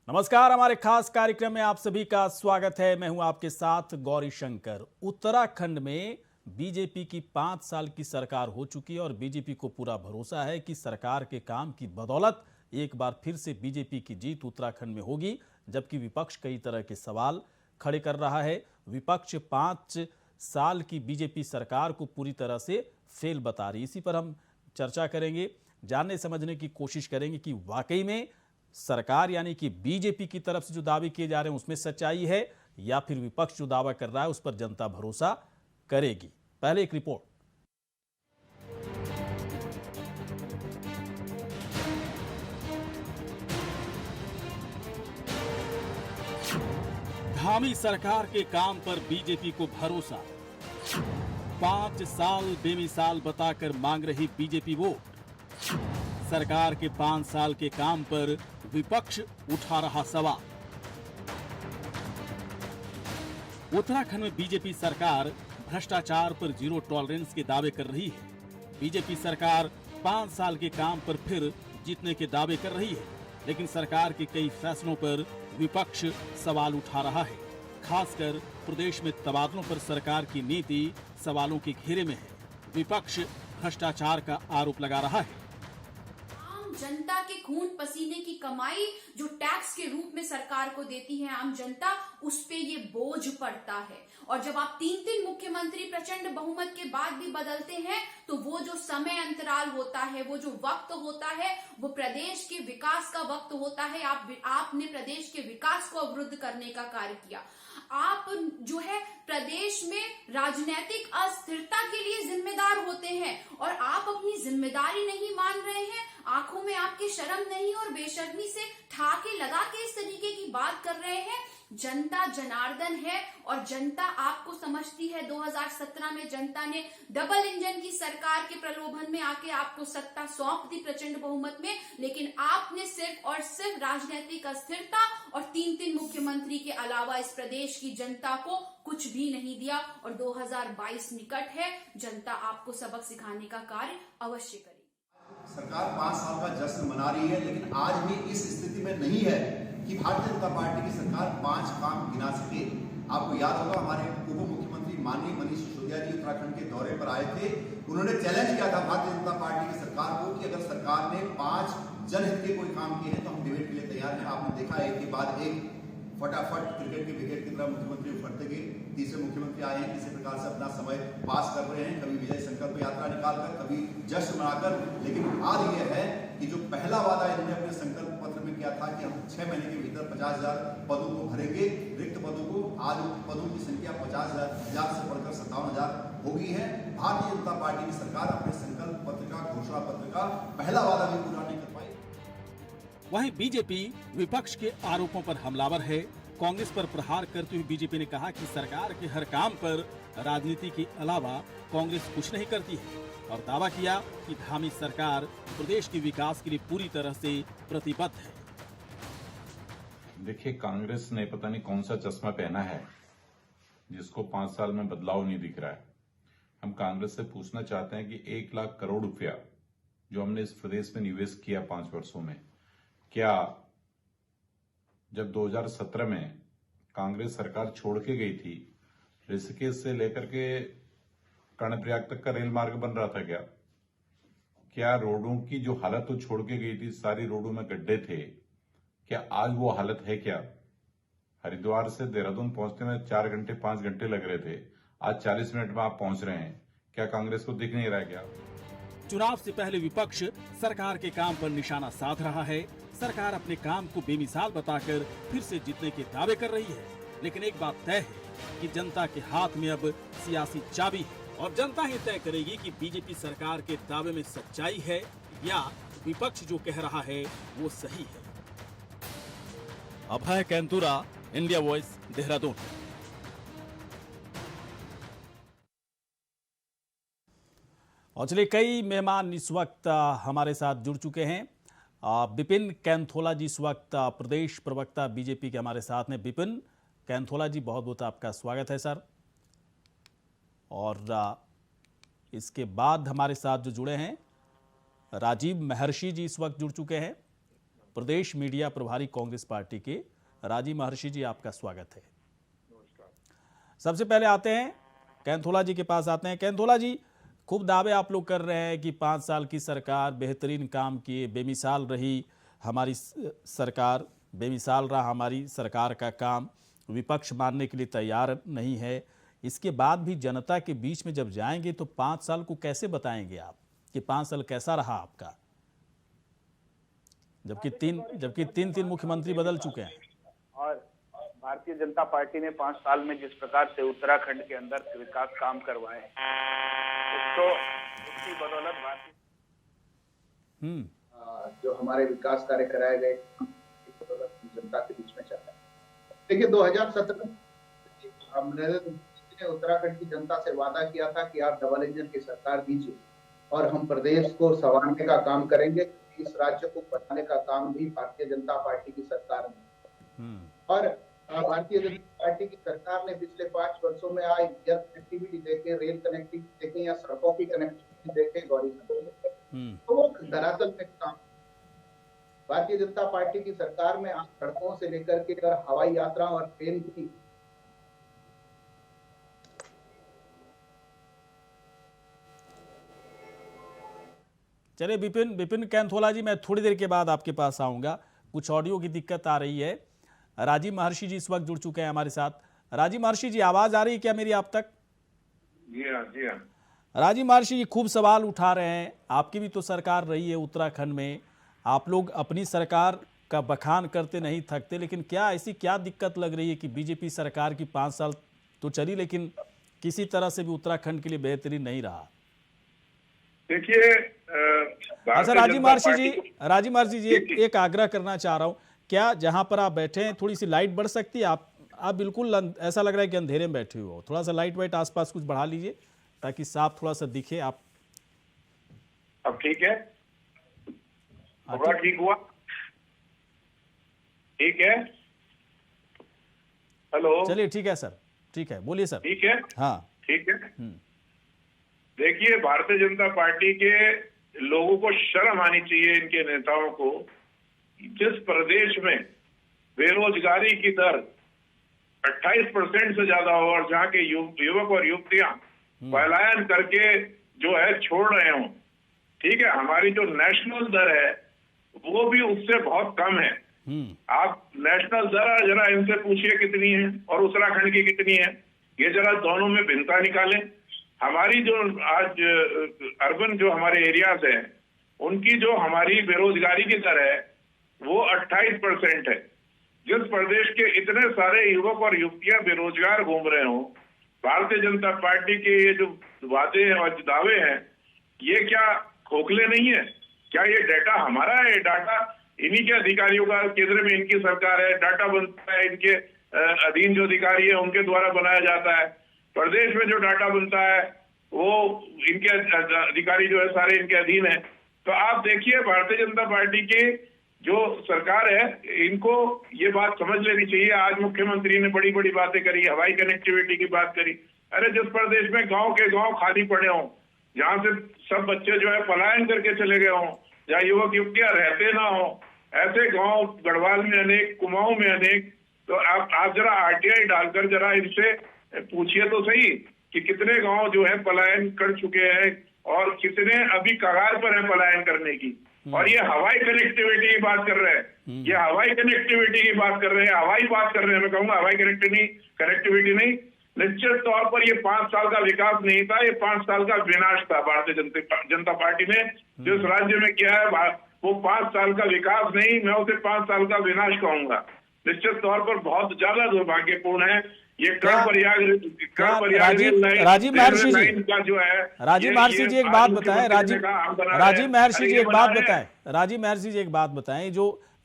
नमस्कार, हमारे खास कार्यक्रम में आप सभी का स्वागत है। मैं हूं आपके साथ गौरी शंकर। उत्तराखंड में बीजेपी की 5 साल की सरकार हो चुकी है और बीजेपी को पूरा भरोसा है कि सरकार के काम की बदौलत एक बार फिर से बीजेपी की जीत उत्तराखंड में होगी। जबकि विपक्ष कई तरह के सवाल खड़े कर रहा है। विपक्ष 5 साल की बीजेपी सरकार को पूरी तरह से फेल बता रही। इसी पर हम चर्चा करेंगे, जानने समझने की कोशिश करेंगे कि वाकई में सरकार यानी कि बीजेपी की तरफ से जो दावे किए जा रहे हैं उसमें सच्चाई है या फिर विपक्ष जो दावा कर रहा है उस पर जनता भरोसा करेगी। पहले एक रिपोर्ट। धामी सरकार के काम पर बीजेपी को भरोसा। 5 साल बेमिसाल बताकर मांग रही बीजेपी वोट। सरकार के 5 साल के काम पर विपक्ष उठा रहा सवाल। उत्तराखंड में बीजेपी सरकार भ्रष्टाचार पर जीरो टॉलरेंस के दावे कर रही है। बीजेपी सरकार 5 साल के काम पर फिर जीतने के दावे कर रही है, लेकिन सरकार के कई फैसलों पर विपक्ष सवाल उठा रहा है। खासकर प्रदेश में तबादलों पर सरकार की नीति सवालों के घेरे में है। विपक्ष भ्रष्टाचार का आरोप लगा रहा है। जनता के खून पसीने की कमाई जो टैक्स के रूप में सरकार को देती है आम जनता, उस पे ये बोझ पड़ता है। और जब आप 3 मुख्यमंत्री प्रचंड बहुमत के बाद भी बदलते हैं तो वो जो समय अंतराल होता है, वो जो वक्त होता है, वो प्रदेश के विकास का वक्त होता है। आपने प्रदेश के विकास को अवरुद्ध करने का कार्य किया। आप जो है प्रदेश में राजनीतिक अस्थिरता के लिए जिम्मेदार होते हैं और आप अपनी जिम्मेदारी नहीं मान रहे हैं। आंखों में आपकी शर्म नहीं और बेशर्मी से ठाके लगा के इस तरीके की बात कर रहे हैं। जनता जनार्दन है और जनता आपको समझती है। 2017 में जनता ने डबल इंजन की सरकार के प्रलोभन में आके आपको सत्ता सौंप दी प्रचंड बहुमत में, लेकिन आपने सिर्फ और सिर्फ राजनीतिक अस्थिरता और 3 मुख्यमंत्री के अलावा इस प्रदेश की जनता को कुछ भी नहीं दिया। और 2022 निकट है, जनता आपको सबक सिखाने का कार्य अवश्य करेगी। सरकार 5 साल का जश्न मना रही है, लेकिन आज भी इस स्थिति में नहीं है कि भारतीय जनता पार्टी की सरकार 5 काम गिना सके। आपको याद होगा, हमारे उप मुख्यमंत्री माननीय मनीष सिसोदिया जी उत्तराखंड के दौरे पर आए थे। उन्होंने चैलेंज किया था भारतीय जनता पार्टी की सरकार को कि अगर सरकार ने 5 जनहित के कोई काम किए हैं तो हम डिबेट के लिए तैयार हैं। आपने देखा एक के बाद एक फटाफट क्रिकेट के विकेट की तरह मुख्यमंत्री उफरते गए। तीसरे मुख्यमंत्री आए हैं, किसी प्रकार से अपना समय पास कर रहे हैं, कभी विजय संकल्प यात्रा निकालकर, कभी जश्न मनाकर। लेकिन हाल यह है कि जो पहला वादा इन्होंने अपने संकल्प पत्र में किया था कि हम 6 महीने के भीतर 50,000 पदों को भरेंगे, रिक्त पदों को, आज पदों की संख्या 50,000 से बढ़कर 57,000 हो गई है। भारतीय जनता पार्टी की सरकार अपने संकल्प पत्र का, घोषणा पत्र का पहला वादा भी पूरा नहीं कर पाई। वहीं बीजेपी विपक्ष के आरोपों पर हमलावर है। कांग्रेस पर प्रहार करते हुए बीजेपी ने कहा कि सरकार के हर काम पर राजनीति के अलावा कांग्रेस कुछ नहीं करती है और दावा किया कि धामी सरकार प्रदेश के विकास के लिए पूरी तरह से प्रतिबद्ध है। देखिए, कांग्रेस ने पता नहीं कौन सा चश्मा पहना है जिसको 5 साल में बदलाव नहीं दिख रहा है। हम कांग्रेस से पूछना चाहते हैं कि 1 लाख करोड़ रुपया जो हमने इस प्रदेश में निवेश किया 5 वर्षों में, क्या जब 2017 में कांग्रेस सरकार छोड़ के गई थी, ऋषिकेश से लेकर के कर्णप्रयाग तक का रेल मार्ग बन रहा था? क्या रोडों की जो हालत वो छोड़ के गई थी, सारी रोडों में गड्ढे थे, क्या आज वो हालत है? क्या हरिद्वार से देहरादून पहुंचने में 4 घंटे 5 घंटे लग रहे थे, आज 40 मिनट में आप पहुंच रहे हैं। क्या कांग्रेस को दिख नहीं रहा है क्या? चुनाव से पहले विपक्ष सरकार के काम पर निशाना साध रहा है। सरकार अपने काम को बेमिसाल बताकर फिर से जीतने के दावे कर रही है, लेकिन एक बात तय है कि जनता के हाथ में अब सियासी चाबी है और जनता ही तय करेगी कि बीजेपी सरकार के दावे में सच्चाई है या विपक्ष जो कह रहा है वो सही है। अभय कैंतुरा, इंडिया वॉइस, देहरादून। और चलिए, कई मेहमान इस वक्त हमारे साथ जुड़ चुके हैं। विपिन कैंथोला जी इस वक्त प्रदेश प्रवक्ता बीजेपी के हमारे साथ हैं। विपिन कैंथोला जी, बहुत बहुत आपका स्वागत है सर। और इसके बाद हमारे साथ जो जुड़े हैं राजीव महर्षि जी इस वक्त जुड़ चुके हैं। प्रदेश मीडिया प्रभारी कांग्रेस पार्टी के राजीव महर्षि जी, आपका स्वागत है। सबसे पहले आते हैं कैंथोला जी के पास आते हैं। कैंथोला जी, खूब दावे आप लोग कर रहे हैं कि 5 साल की सरकार बेहतरीन काम किए, बेमिसाल रही हमारी सरकार, बेमिसाल रहा हमारी सरकार का काम, विपक्ष मानने के लिए तैयार नहीं है। इसके बाद भी जनता के बीच में जब जाएंगे तो 5 साल को कैसे बताएंगे आप कि 5 साल कैसा रहा आपका, जबकि तीन मुख्यमंत्री बदल चुके हैं। और भारतीय जनता पार्टी ने 5 साल में जिस प्रकार से उत्तराखंड के अंदर विकास काम करवाए तो उसकी बदौलत भारतीय जो हमारे विकास कार्य कराए गए जनता के बीच में चल रहा है। देखिए 2017 हमने उत्तराखंड की जनता से वादा किया था कि आप डबल इंजन की सरकार दीजिए और हम प्रदेश को संवारने का काम करेंगे। इस राज्य को बनाने का काम भी भारतीय जनता पार्टी की सरकार ने, और भारतीय जनता पार्टी की सरकार ने पिछले 5 वर्षों में आज एयर कनेक्टिविटी देखे, रेल कनेक्टिविटी देखे या सड़कों की कनेक्टिविटी देखे, गौरी तो वो धरातल में काम। भारतीय जनता पार्टी की सरकार में आज सड़कों से लेकर के और हवाई यात्रा और ट्रेन की चलिए विपिन कैंथोला जी, मैं थोड़ी देर के बाद आपके पास आऊंगा, कुछ ऑडियो की दिक्कत आ रही है। राजीव महर्षि जी इस वक्त जुड़ चुके हैं हमारे साथ। राजीव महर्षि जी, आवाज आ रही है क्या मेरी आप तक? जी हाँ, जी हाँ। राजीव महर्षि जी खूब सवाल उठा रहे हैं, आपकी भी तो सरकार रही है उत्तराखंड में, आप लोग अपनी सरकार का बखान करते नहीं थकते, लेकिन क्या ऐसी क्या दिक्कत लग रही है कि बीजेपी सरकार की 5 साल तो चली लेकिन किसी तरह से भी उत्तराखंड के लिए बेहतरीन नहीं रहा? देखिए अच्छा राजीव महर्षि जी एक आग्रह करना चाह रहा हूँ, क्या जहां पर आप बैठे हैं थोड़ी सी लाइट बढ़ सकती है? आप बिल्कुल ऐसा लग रहा है कि अंधेरे में बैठे हो, थोड़ा सा लाइट वाइट आसपास कुछ बढ़ा लीजिए ताकि साफ थोड़ा सा दिखे आप। अब ठीक है? थोड़ा ठीक हुआ? ठीक है? हेलो, चलिए ठीक है सर, ठीक है, बोलिए सर। ठीक है? हाँ ठीक है। देखिए, भारतीय जनता पार्टी के लोगों को शर्म आनी चाहिए, इनके नेताओं को। जिस प्रदेश में बेरोजगारी की दर 28% से ज्यादा हो और जहाँ के युवक और युवतियां पलायन करके जो है छोड़ रहे हो, ठीक है, हमारी जो नेशनल दर है वो भी उससे बहुत कम है। आप नेशनल दर जरा इनसे पूछिए कितनी है और उत्तराखंड की कितनी है, ये जरा दोनों में भिन्नता निकालें। हमारी जो आज अर्बन जो हमारे एरियाज हैं उनकी जो हमारी बेरोजगारी की दर है वो 28% है। जिस प्रदेश के इतने सारे युवक और युवतियां बेरोजगार घूम रहे हो, भारतीय जनता पार्टी के ये जो वादे और दावे हैं ये क्या खोखले नहीं है? क्या ये डाटा हमारा है? डाटा इन्हीं के अधिकारियों का, केंद्र में इनकी सरकार है, डाटा बनता है इनके अधीन जो अधिकारी है उनके द्वारा बनाया जाता है। प्रदेश में जो डाटा बनता है वो इनके अधिकारी जो है सारे इनके अधीन है। तो आप देखिए, भारतीय जनता पार्टी की जो सरकार है इनको ये बात समझ लेनी चाहिए। आज मुख्यमंत्री ने बड़ी बड़ी बातें करी, हवाई कनेक्टिविटी की बात करी। अरे जिस प्रदेश में गांव के गांव खाली पड़े हों, जहां से सब बच्चे जो है पलायन करके चले गए हों, जहाँ युवक युवतियां रहते ना हो, ऐसे गांव गढ़वाल में अनेक, कुमाऊं में अनेक। तो आप जरा RTI डालकर जरा इनसे पूछिए तो सही कि कितने गांव जो है पलायन कर चुके हैं और कितने अभी कगार पर है पलायन करने की। और ये हवाई कनेक्टिविटी की बात कर रहे हैं, ये हवाई कनेक्टिविटी की बात कर रहे हैं, हवाई बात कर रहे हैं। मैं कहूंगा हवाई कनेक्टिविटी नहीं, निश्चित तौर पर ये 5 साल का विकास नहीं था, ये 5 साल का विनाश था। भारतीय जनता पार्टी ने जिस राज्य में किया है वो 5 साल का विकास नहीं, मैं उसे 5 साल का विनाश कहूंगा। निश्चित तौर पर बहुत ज्यादा दुर्भाग्यपूर्ण है ये राजीव महर्षि जी का जो है। राजीव महर्षि जी एक बात बताएं, राजीव महर्षि जी एक बात बताएं, ये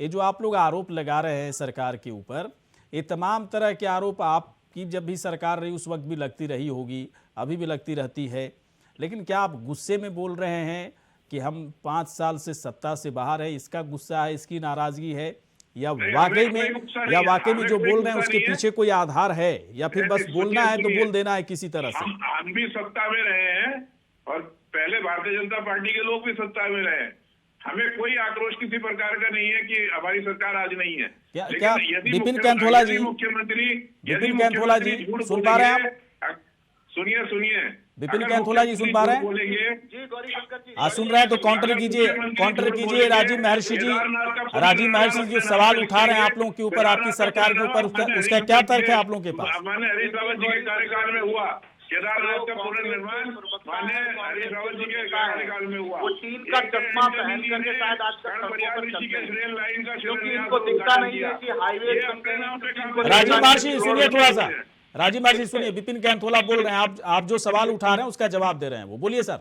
जो आप लोग आरोप लगा रहे हैं सरकार के ऊपर, ये तमाम तरह के आरोप आपकी जब भी सरकार रही उस वक्त भी लगती रही होगी, अभी भी लगती रहती है, लेकिन क्या आप गुस्से में बोल रहे हैं कि हम 5 साल से सत्ता से बाहर है, इसका गुस्सा है, इसकी नाराजगी है, या वाकई में जो बोल रहे हैं उसके पीछे कोई आधार है, या फिर बस बोलना है तो बोल देना है किसी तरह से? हम भी सत्ता में रहे हैं और पहले भारतीय जनता पार्टी के लोग भी सत्ता में रहे हैं। हमें कोई आक्रोश किसी प्रकार का नहीं है कि हमारी सरकार आज नहीं है। क्या विपिन कैंथोला जी, विपिन कैंथोला जी सुन पा रहे हैं आप? सुनिए विपिन कैंथोला जी सुन पा रहे हैं? बोलेंगे जी गौरी शंकर जी आप सुन रहे हैं तो काउंटर कीजिए राजीव महर्षि जी। राजीव महर्षि जो सवाल उठा रहे हैं आप लोगों के ऊपर, आपकी सरकार के ऊपर, उसका क्या तर्क है आप लोगों के पास? माननीय हरीश रावत जी के कार्यकाल में हुआ केदारनाथ का पुनर्निर्माण, माननीय हरीश रावत जी के कार्यकाल में हुआ। वो टीम का चश्मा पहन करके शायद आज तक सड़कों पर चलते हैं, रेल लाइन का क्योंकि इनको दिखता नहीं है कि हाईवे राजीव महर्षि सुनिए थोड़ा सा, राजीव महर्षि सुनिए, विपिन कैंथोला बोल रहे हैं, आप जो सवाल उठा रहे हैं उसका जवाब दे रहे हैं, वो बोलिए सर।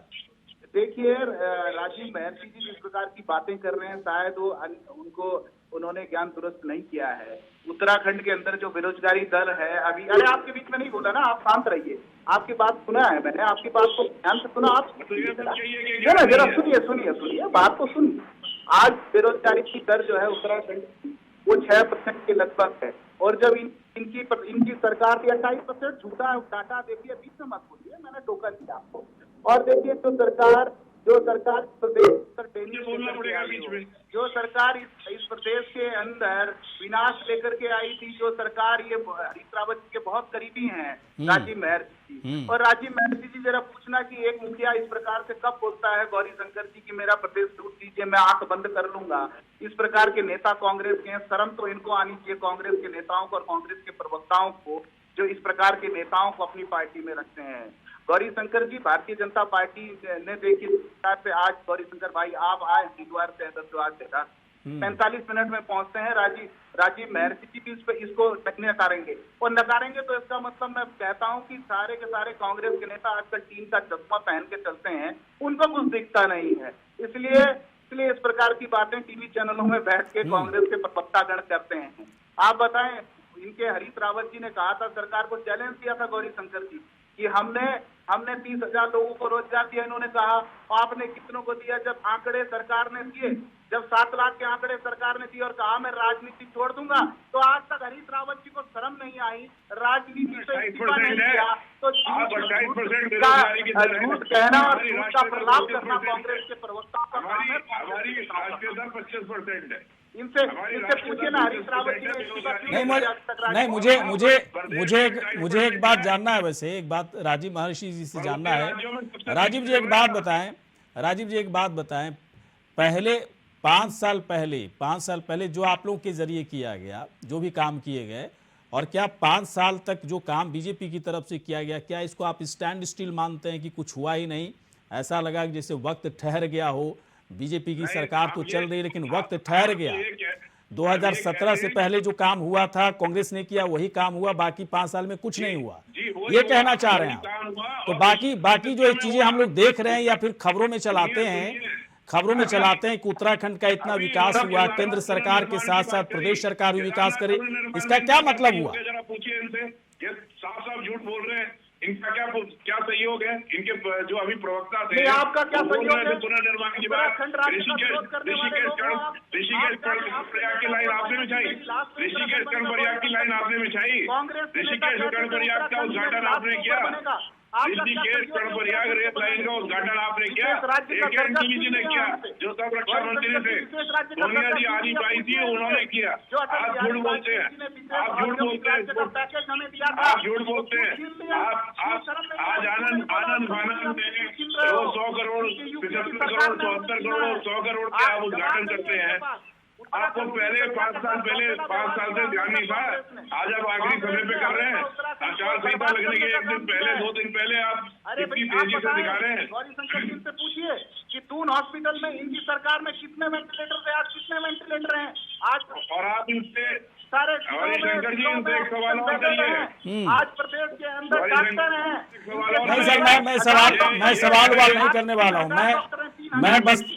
देखिए राजीव महर्षि जी जिस प्रकार की बातें कर रहे हैं, शायद वो उन्होंने ज्ञान दुरुस्त नहीं किया है। उत्तराखंड के अंदर जो बेरोजगारी दर है अभी, अरे आपके बीच में नहीं बोला ना, आप शांत रहिए, आपकी बात सुना है मैंने, आपकी बात को ध्यान से सुना। आप जरा सुनिए बात को सुनिए। आज बेरोजगारी की दर जो है उत्तराखंड की वो 6% के लगभग है, और जब इनकी सरकार थी 28%, झूठा डाटा देखिए, बीच में मत बोलिए, मैंने टोका दिया आपको। और देखिए जो सरकार जो सरकार इस प्रदेश के अंदर विनाश लेकर के आई थी, जो सरकार, ये हरीश रावत जी के बहुत करीबी हैं राजीव महर्षि जी, और राजीव महर्षि जी जरा पूछना कि एक मुखिया इस प्रकार से कब बोलता है गौरी शंकर जी कि मेरा प्रदेश लूट दीजिए, मैं आंख बंद कर लूंगा। इस प्रकार के नेता कांग्रेस के हैं, शर्म तो इनको आनी चाहिए, कांग्रेस के नेताओं को और कांग्रेस के प्रवक्ताओं को, जो इस प्रकार के नेताओं को अपनी पार्टी में रखते हैं। गौरी शंकर जी, भारतीय जनता पार्टी ने देखिए से आज गौरी शंकर भाई आप आए हरिद्वार से, हरिद्वार से 45 मिनट में पहुंचते हैं। राजीव महर्षि जी भी इसको नकारेंगे, और नकारेंगे तो इसका मतलब मैं कहता हूं कि सारे के सारे कांग्रेस के नेता आजकल टीम का चश्मा पहन के चलते हैं, उनको कुछ दिखता नहीं है। इसलिए इस प्रकार की बातें टीवी चैनलों में बैठ के कांग्रेस के प्रवक्तागण करते हैं। आप बताएं, इनके हरीश रावत जी ने कहा था, सरकार को चैलेंज दिया था गौरी शंकर जी कि हमने 30,000 लोगों को रोजगार दिया। इन्होंने कहा आपने कितनों को दिया? जब आंकड़े सरकार ने दिए, जब 7 लाख के आंकड़े सरकार ने दिए और कहा मैं राजनीति छोड़ दूंगा, तो आज तक हरीश रावत जी को शर्म नहीं आई, राजनीति से इस्तीफा नहीं किया। तो झूठ कहना और झूठ का प्रलाप करना कांग्रेस के प्रवक्ताओं का काम है। हमारी राष्ट्रीय दर 25% है। इनसे पूछिए ना हरीश रावत जी नहीं, मुझे एक बात जानना है, वैसे एक बात राजीव महर्षि जी से जानना है। राजीव जी एक बात बताएं, पहले 5 साल पहले जो आप लोगों के जरिए किया गया, जो भी काम किए गए, और क्या 5 साल तक जो काम बीजेपी की तरफ से किया गया, क्या इसको आप स्टैंड स्टिल मानते हैं कि कुछ हुआ ही नहीं? ऐसा लगा कि जैसे वक्त ठहर गया हो, बीजेपी की सरकार तो चल रही लेकिन वक्त ठहर गया। 2017 से पहले जो काम हुआ था कांग्रेस ने किया, वही काम हुआ, बाकी 5 साल में कुछ नहीं हुआ, ये कहना चाह रहे हैं आप? तो बाकी जो चीजें हम लोग देख रहे हैं या फिर खबरों में चलाते हैं कि उत्तराखंड का इतना विकास हुआ, केंद्र सरकार के साथ साथ प्रदेश सरकार भी विकास करे, इसका क्या मतलब हुआ? जरा पूछिए इनसे, ये साफ झूठ बोल रहे हैं। इनका क्या सहयोग है? इनके जो अभी प्रवक्ता थे, आपका क्या सहयोग है? पुनर्निर्माण की बात, ऋषिकेश प्रयाग की लाइन आपने बिछाई, ऋषिकेश कर्णप्रयाग की लाइन आपने बिछाई, ऋषिकेश कर्णप्रयाग का उद्घाटन आपने किया, ऋषिकेश कर्णप्रयाग रेल लाइन का उद्घाटन आपने किया, टीवी जी ने किया, जो तब रक्षा मंत्री थे सोनिया जी आनी पाई थी, उन्होंने किया। आप झूठ बोलते हैं, आप झूठ बोलते हैं, आज आनंद फानंद में 100 करोड़, 75 करोड़, 74 करोड़, 100 करोड़ के आप उद्घाटन करते हैं। आपको पहले 5 साल से ध्यान नहीं था, आज आप आखिरी समय पे कर रहे हैं। आचार संहिता लगने के 1 दिन पहले, 2 दिन पहले आप इतनी तेजी से दिखा रहे हैं। गौरी शंकर जी से पूछिए कि दून हॉस्पिटल में इनकी सरकार में कितने वेंटिलेटर थे, आज कितने वेंटिलेटर हैं? आज और आप इनसे सारे शंकर जी इनसे एक सवाल और करिए, आज प्रदेश के अंदर डॉक्टर हैं। नहीं सर, मैं सवाल नहीं करने वाला हूँ।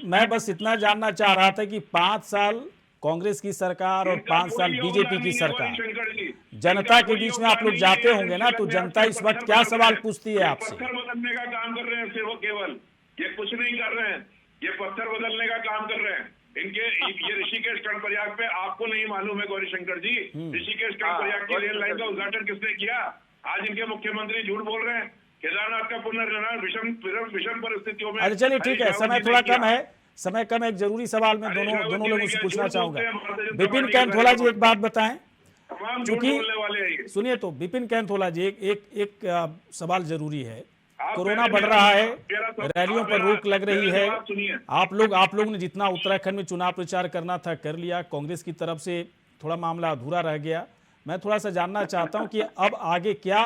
मैं बस इतना जानना चाह रहा था कि 5 साल कांग्रेस की सरकार और 5 साल बीजेपी की सरकार, जनता के बीच में आप लोग जाते होंगे ना, तो जनता इस वक्त क्या सवाल पूछती है आपसे? पत्थर बदलने का काम कर रहे हैं सिर्फ, केवल ये कुछ नहीं कर रहे हैं, ये पत्थर बदलने का काम कर रहे हैं। ये ऋषिकेश कर्णप्रयाग पे आपको नहीं मालूम है गौरी शंकर जी, ऋषिकेश कर्णप्रयाग की रेल लाइन का उद्घाटन किसने किया? आज इनके मुख्यमंत्री झूठ बोल रहे हैं। केदारनाथ का पुनर्निर्माण विषम परिस्थितियों में। अरे चलिए ठीक है, समय थोड़ा कम है, समय कम है, एक जरूरी सवाल मैं अरे दोनों रावत जी लोगों ने से क्या पूछना झूठ चाहूंगा। बोलते हैं, भारतीय जनता विपिन पार्टी के कैंथोला जी बारे एक बात बताएं, तमाम झूठ क्योंकि बोलने वाले हैं ये। सुनिए तो विपिन कैंथोला जी एक सवाल जरूरी है। आप कोरोना पहले बढ़ मेरा- रहा है, मेरा सब- रैलियों आप पर मेरा- रोक लग रही मेरा है। जवाब सुनिए। आप लोग ने जितना उत्तराखंड में चुनाव प्रचार करना था कर लिया, कांग्रेस की तरफ से थोड़ा मामला अधूरा रह गया। मैं थोड़ा सा जानना चाहता हूं कि अब आगे क्या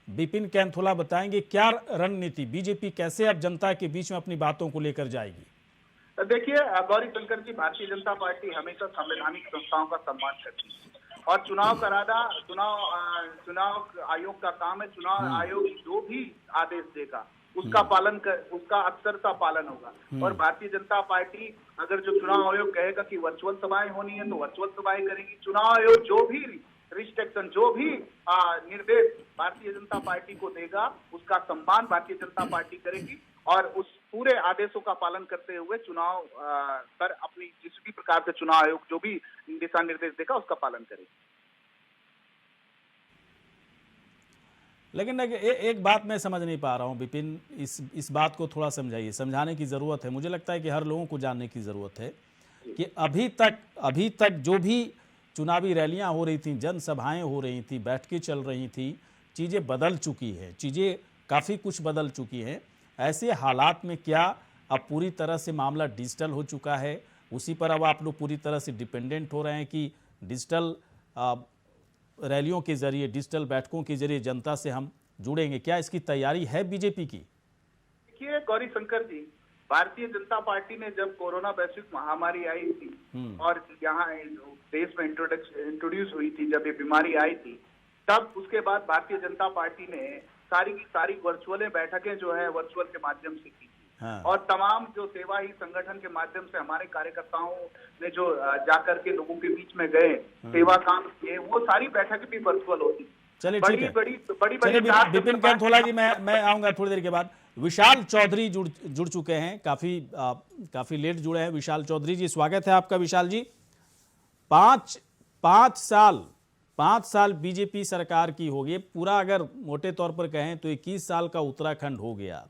विपिन कैंथोला बताएंगे, क्या रणनीति बीजेपी कैसे अब जनता के बीच में अपनी बातों को लेकर जाएगी? देखिए गौरी शंकर जी, भारतीय जनता पार्टी हमेशा संवैधानिक संस्थाओं का सम्मान करती है और चुनाव कराना चुनाव आयोग का काम है। चुनाव आयोग जो भी आदेश देगा उसका उसका अक्सरता पालन होगा। और भारतीय जनता पार्टी अगर जो चुनाव आयोग कहेगा कि वर्चुअल सभाएं होनी है तो वर्चुअल सभाएं करेगी। चुनाव आयोग जो भी रिस्ट्रिक्शन, जो भी निर्देश भारतीय जनता पार्टी को देगा उसका सम्मान भारतीय जनता पार्टी करेगी और उस पूरे आदेशों का पालन करते हुए चुनाव पर अपनी जिस भी प्रकार से चुनाव आयोग जो भी दिशा निर्देश देगा उसका पालन करेगी। लेकिन एक बात मैं समझ नहीं पा रहा हूं विपिन, इस बात को थोड़ा समझाइए, समझाने की जरूरत है। मुझे लगता है कि हर लोगों को जानने की जरूरत है कि अभी तक जो भी चुनावी रैलियां हो रही थी, जनसभाएं हो रही थी, बैठकें चल रही थी, चीज़ें बदल चुकी हैं, चीज़ें काफ़ी कुछ बदल चुकी हैं। ऐसे हालात में क्या अब पूरी तरह से मामला डिजिटल हो चुका है, उसी पर अब आप लोग पूरी तरह से डिपेंडेंट हो रहे हैं कि डिजिटल रैलियों के जरिए, डिजिटल बैठकों के जरिए जनता से हम जुड़ेंगे? क्या इसकी तैयारी है बीजेपी की? देखिए गौरी शंकर जी, भारतीय जनता पार्टी ने जब कोरोना वैश्विक महामारी आई थी और यहाँ देश में इंट्रोड्यूस हुई थी, जब ये बीमारी आई थी, तब उसके बाद भारतीय जनता पार्टी ने सारी की सारी वर्चुअल बैठकें जो है वर्चुअल के माध्यम से की। हाँ। और तमाम जो सेवा ही संगठन के माध्यम से हमारे कार्यकर्ताओं ने जो जाकर के लोगों के बीच में गए, सेवा काम किए, वो सारी बैठकें भी वर्चुअल होती। चलिए ठीक है, बड़ी चलिए विपिन कैंथोला जी, मैं आऊंगा थोड़ी देर के बाद। विशाल चौधरी जुड़ चुके हैं, काफी लेट जुड़े हैं। विशाल चौधरी जी, स्वागत है आपका। विशाल जी, पांच साल बीजेपी सरकार की हो गई पूरा, अगर मोटे तौर पर कहें तो 21 साल का उत्तराखंड हो गया।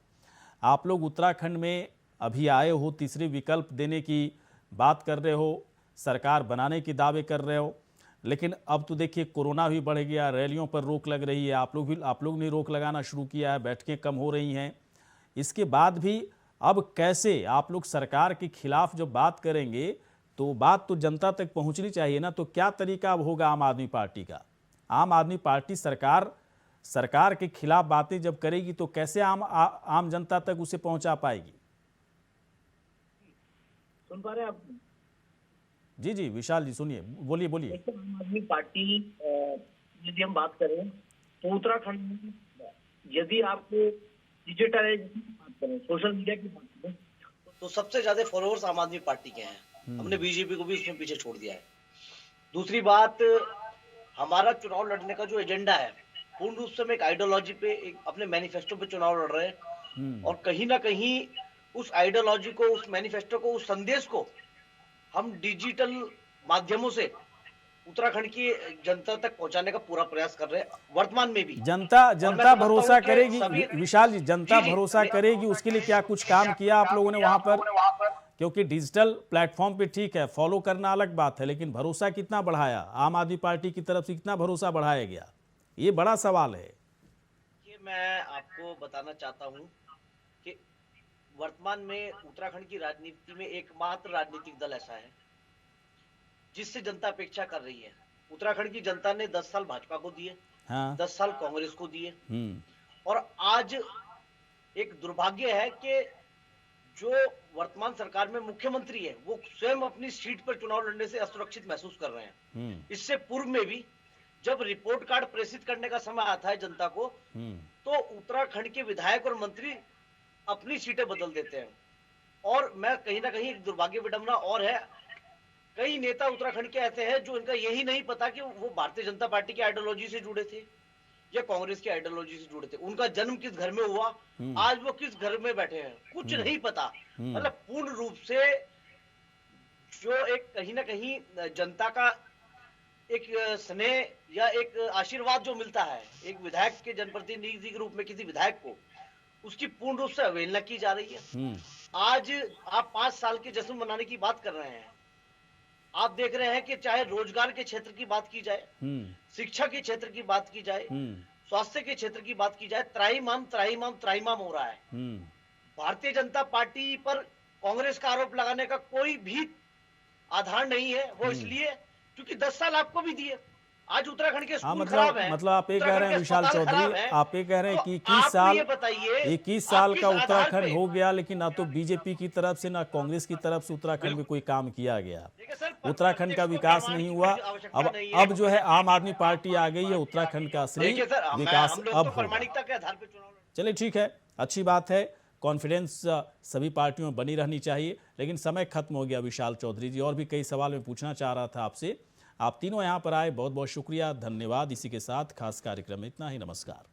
आप लोग उत्तराखंड में अभी आए हो, तीसरे विकल्प देने की बात कर रहे हो, सरकार बनाने के दावे कर रहे हो, लेकिन अब तो देखिए कोरोना भी बढ़ गया, रैलियों पर रोक लग रही है, आप लोग ने रोक लगाना शुरू किया है, बैठकें कम हो रही हैं। इसके बाद भी अब कैसे आप लोग सरकार के खिलाफ जब बात करेंगे तो बात तो जनता तक पहुंचनी चाहिए ना। तो क्या तरीका अब होगा आम आदमी पार्टी का? आम आदमी पार्टी सरकार के खिलाफ बातें जब करेगी तो कैसे आम जनता तक उसे पहुंचा पाएगी? सुन पा रहे हैं आप? जी विशाल जी सुनिए, बोलिए। आम आदमी पार्टी यदि हम बात करें तो उत्तराखंड में यदि आपको डिजिटलाइजेशन की बात करें, सोशल मीडिया की बात करें, तो सबसे ज्यादा फॉलोअर्स आम आदमी पार्टी के हैं। हमने बीजेपी को भी उसमें पीछे छोड़ दिया है। दूसरी बात, हमारा चुनाव लड़ने का जो एजेंडा है पूर्ण रूप से हम एक आइडियोलॉजी पे, एक अपने मैनिफेस्टो पे चुनाव लड़ रहे हैं और कहीं ना कहीं उस आइडियोलॉजी को, उस मैनिफेस्टो को, उस संदेश को हम डिजिटल माध्यमों से उत्तराखंड की जनता तक पहुंचाने का पूरा प्रयास कर रहे हैं। वर्तमान में भी जनता भरोसा करेगी विशाल जी, जनता भरोसा करेगी, उसके लिए क्या कुछ काम किया आप लोगों ने वहां पर? क्योंकि डिजिटल प्लेटफॉर्म पे ठीक है, फॉलो करना अलग बात है, लेकिन भरोसा कितना बढ़ाया आम आदमी पार्टी की तरफ से, कितना भरोसा बढ़ाया गया, ये बड़ा सवाल है। ये मैं आपको बताना चाहता हूं कि वर्तमान में उत्तराखंड की राजनीति में एकमात्र राजनीतिक दल ऐसा है जिससे जनता अपेक्षा कर रही है। उत्तराखंड की जनता ने 10 साल भाजपा को दिए, हाँ। 10 साल कांग्रेस को दिए और आज एक दुर्भाग्य है कि जो वर्तमान सरकार में मुख्यमंत्री है वो स्वयं अपनी सीट पर चुनाव लड़ने से असुरक्षित महसूस कर रहे हैं। इससे पूर्व में भी जब रिपोर्ट कार्ड प्रेषित करने का समय आता है जनता को, तो उत्तराखंड के विधायक और मंत्री अपनी सीटें बदल देते हैं। और मैं कहीं ना कहीं एक दुर्भाग्य विडंबना और है, कई नेता उत्तराखंड के ऐसे हैं जो इनका यही नहीं पता कि वो भारतीय जनता पार्टी की आइडियोलॉजी से जुड़े थे या कांग्रेस की आइडियोलॉजी से जुड़े थे, उनका जन्म किस घर में हुआ, आज वो किस घर में बैठे हैं, कुछ नहीं पता। मतलब पूर्ण रूप से जो एक कहीं ना कहीं जनता का एक स्नेह या एक आशीर्वाद जो मिलता है एक विधायक के जनप्रतिनिधि के रूप में किसी विधायक को, उसकी पूर्ण रूप से अवहेलना की जा रही है। आज आप 5 साल के जश्न मनाने की बात कर रहे हैं। आप देख रहे हैं कि चाहे रोजगार के क्षेत्र की बात की जाए, शिक्षा के क्षेत्र की बात की जाए, स्वास्थ्य के क्षेत्र की बात की जाए, त्राहिमाम त्राहिमाम त्राहिमाम हो रहा है। भारतीय जनता पार्टी पर कांग्रेस का आरोप लगाने का कोई भी आधार नहीं है। वो इसलिए क्योंकि 10 साल आपको भी दिए। आज उत्तराखंड के स्कूल खराब है। मतलब आप ये कह रहे हैं विशाल चौधरी, आप ये कह रहे हैं कि 21 साल का उत्तराखंड हो गया, लेकिन ना तो बीजेपी की तरफ से ना कांग्रेस की तरफ से उत्तराखंड में कोई काम किया गया। उत्तराखंड का विकास नहीं हुआ। अब जो है आम आदमी पार्टी आ गई है, उत्तराखंड का असली विकास अब होगा। चलिए ठीक है, अच्छी बात है। कॉन्फिडेंस सभी पार्टियों में बनी रहनी चाहिए, लेकिन समय खत्म हो गया विशाल चौधरी जी। और भी कई सवाल मैं पूछना चाह रहा था आपसे। आप तीनों यहाँ पर आए, बहुत बहुत शुक्रिया, धन्यवाद। इसी के साथ खास कार्यक्रम में इतना ही। नमस्कार।